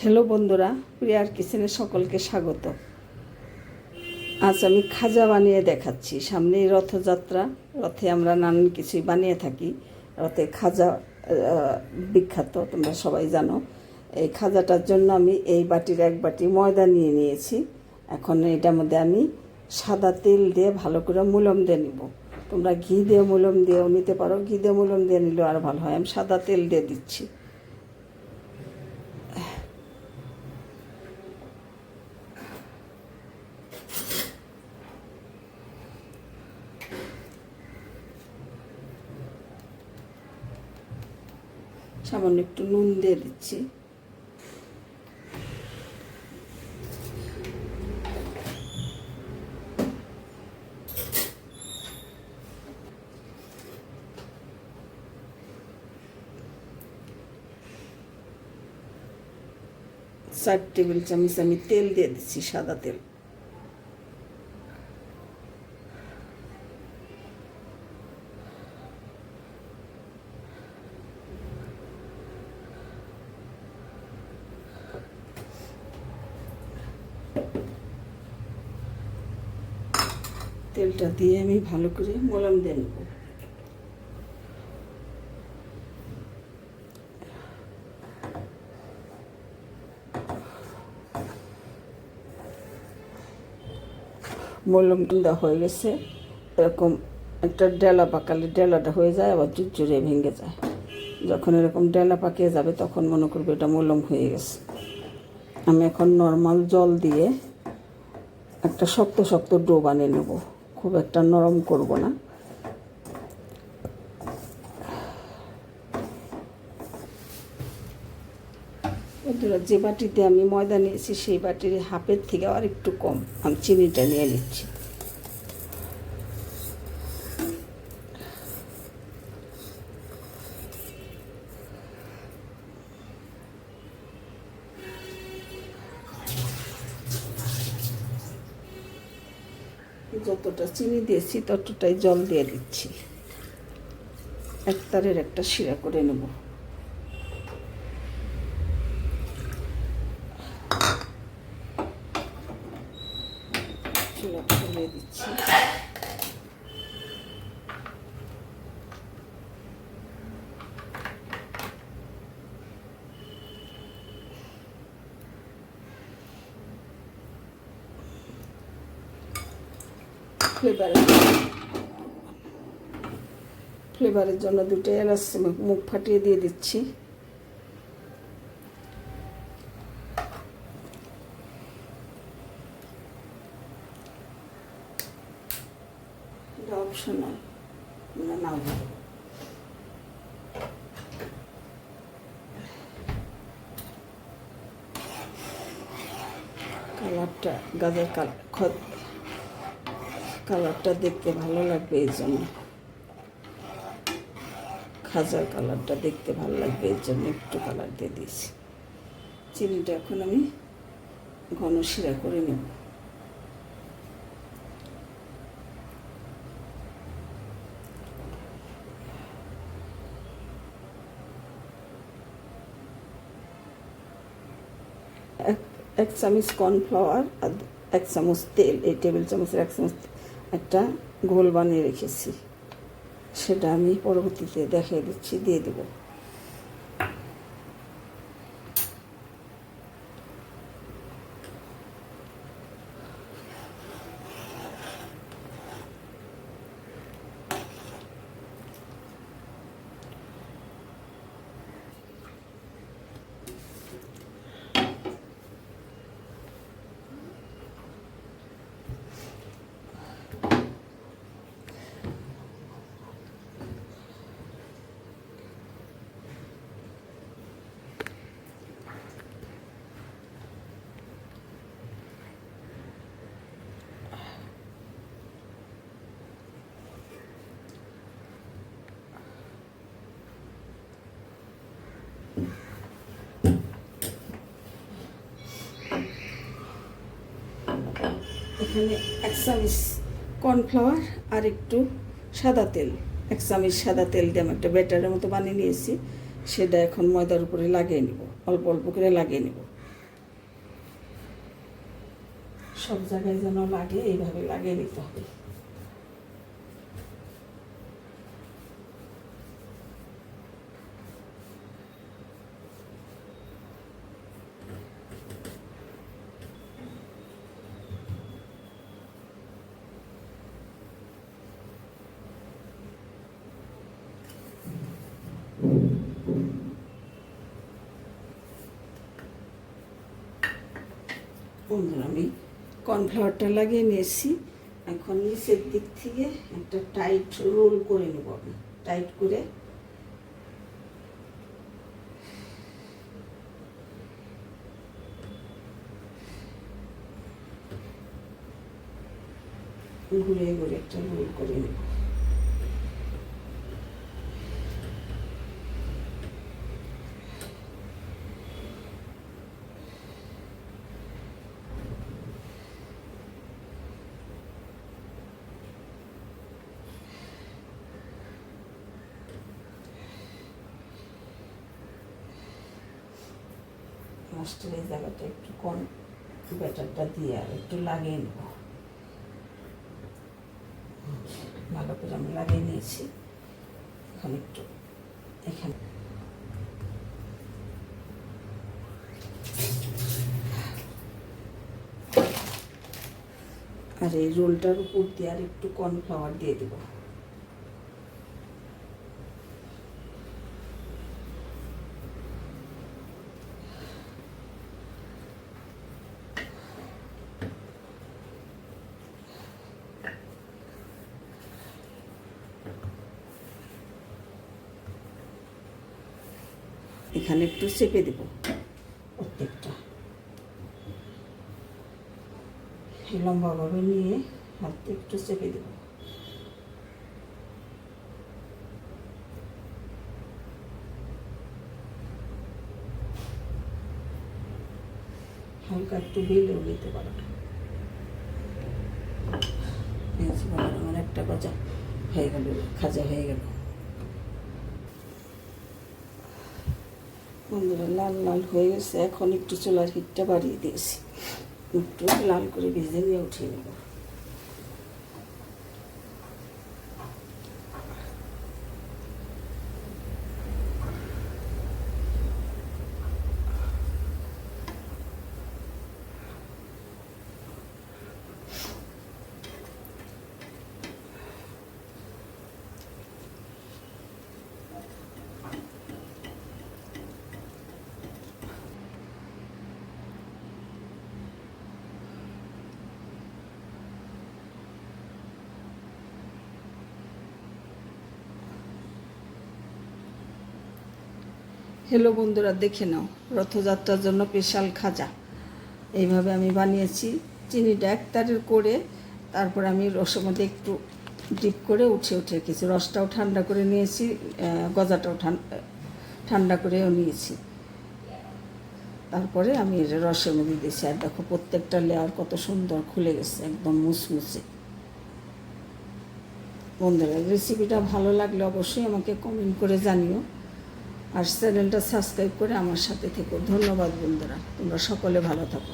Hello বন্ধুরা, প্রিয়ার কিচেনে সকলকে স্বাগত। আজ আমি খাজা বানিয়ে দেখাচ্ছি। সামনেই রথযাত্রা, রথে আমরা নানান কিছুই বানিয়ে থাকি। রথে খাজা বিখ্যাত, তোমরা সবাই জানো। এই খাজাটার জন্য আমি এই বাটির এক বাটি ময়দা নিয়ে নিয়েছি। এখন এটার মধ্যে আমি সাদা তেল দিয়ে ভালো করে মুলম দিয়ে নিব। তোমরা ঘি দিয়ে মুলম দিয়েও নিতে পারো, ঘি দিয়ে মুলম দিয়ে নিলেও আর ভালো হয়। আমি সাদা তেল দিয়ে দিচ্ছি। সামান্য একটু নুন দিয়ে দিচ্ছি। চার টেবিল চামচ আমি তেল দিয়ে দিচ্ছি, সাদা তেল। তেলটা দিয়ে আমি ভালো করে মলম দিয়ে নেব। মলম দেওয়া হয়ে গেছে। এরকম একটা ডেলা পাকালে ডেলাটা হয়ে যায়, আবার জুড়ে ভেঙে যায়। যখন এরকম ডেলা পাকিয়ে যাবে তখন মনে করবে এটা মলম হয়ে গেছে। আমি এখন নর্মাল জল দিয়ে একটা শক্ত শক্ত ডো বানিয়ে নেব, খুব একটা নরম করব না। যে বাটিতে আমি ময়দা নিয়েছি সেই বাটির হাফের থেকে আর একটু কম আমি চিনিটা নিয়ে নিচ্ছি। যতটা চিনি দিয়েছি ততটাই জল দিয়ে দিচ্ছি। এক তারের একটা শিরা করে নেব। চুলাটা জ্বালিয়ে দিচ্ছি। ফ্লেভারের জন্য দুটো এলাচ মুখ ফাটিয়ে দিয়ে দিচ্ছি। এটা অপশনাল, নাও। কালারটা গাজর কালারটা দেখতে ভালো লাগবে, এই জন্য খাজার কালারটা দেখতে ভালো লাগবে, এই জন্য একটু কালার দিয়ে দিয়েছি। চিনিটা এখন আমি ঘন শিরা করে নেব। এক চামচ কর্নফ্লাওয়ার আর এক চামচ তেল, এই টেবিল চামচের এক চামচ একটা ঘোল বানিয়ে রেখেছি, সেটা আমি পরবর্তীতে দেখিয়ে দিচ্ছি, দিয়ে দেব। এখানে এক চামচ কর্নফ্লাওয়ার আর একটু সাদা তেল, এক চামচ সাদা তেল দিয়ে আমি একটা ব্যাটারের মতো বানিয়ে নিয়েছি। সেটা এখন ময়দার উপরে লাগিয়ে নিব, অল্প অল্প করে লাগিয়ে নিব। সব জায়গায় যেন লাগে, এইভাবে লাগিয়ে নিতে হবে। বন্ধুরা, আমি কর্নফ্লাওয়ারটা লাগিয়ে নিয়েছি। এখন নিচের দিক থেকে একটা টাইট রোল করে নেব। আমি টাইট করে ঘুরে ঘুরে একটা রোল করে নেব। লাস্টের এই জায়গাটা একটু কর্ন ব্যাটারটা দিয়ে আর একটু লাগিয়ে নেব। ভালো করে আমি লাগিয়ে নিয়েছি। এখন একটু এখানে আর এই রোলটার উপর দিয়ে আর একটু কর্নফ্লাওয়ার দিয়ে দেব। এখানে একটু চেপে দেব প্রত্যেকটা, লম্বাভাবে নিয়ে হাতে একটু চেপে দেব। হালকা একটু বেলেও নিতে পারো। আমার একটা গজা হয়ে গেল, খাজা হয়ে গেল। বন্ধুরা, লাল লাল হয়ে গেছে। এখন একটু চুলার হিটটা বাড়িয়ে দিয়েছি, একটু লাল করে ভেজে নিয়ে উঠিয়ে নেব। হ্যালো বন্ধুরা, দেখে নাও রথযাত্রার জন্য স্পেশাল খাজা। এইভাবে আমি বানিয়েছি। চিনিটা একতারের করে তারপর আমি রসের মধ্যে একটু ডিপ করে উঠিয়ে রেখেছি। রসটাও ঠান্ডা করে নিয়েছি, গজাটাও ঠান্ডা করেও নিয়েছি। তারপরে আমি রসের মধ্যে দিয়েছি। আর দেখো প্রত্যেকটা লেয়ার কত সুন্দর খুলে গেছে, একদম মুচমুচে। বন্ধুরা, রেসিপিটা ভালো লাগলে অবশ্যই আমাকে কমেন্ট করে জানিও, আর চ্যানেলটা সাবস্ক্রাইব করে আমার সাথে থেকো। ধন্যবাদ বন্ধুরা, তোমরা সকলে ভালো থাকো।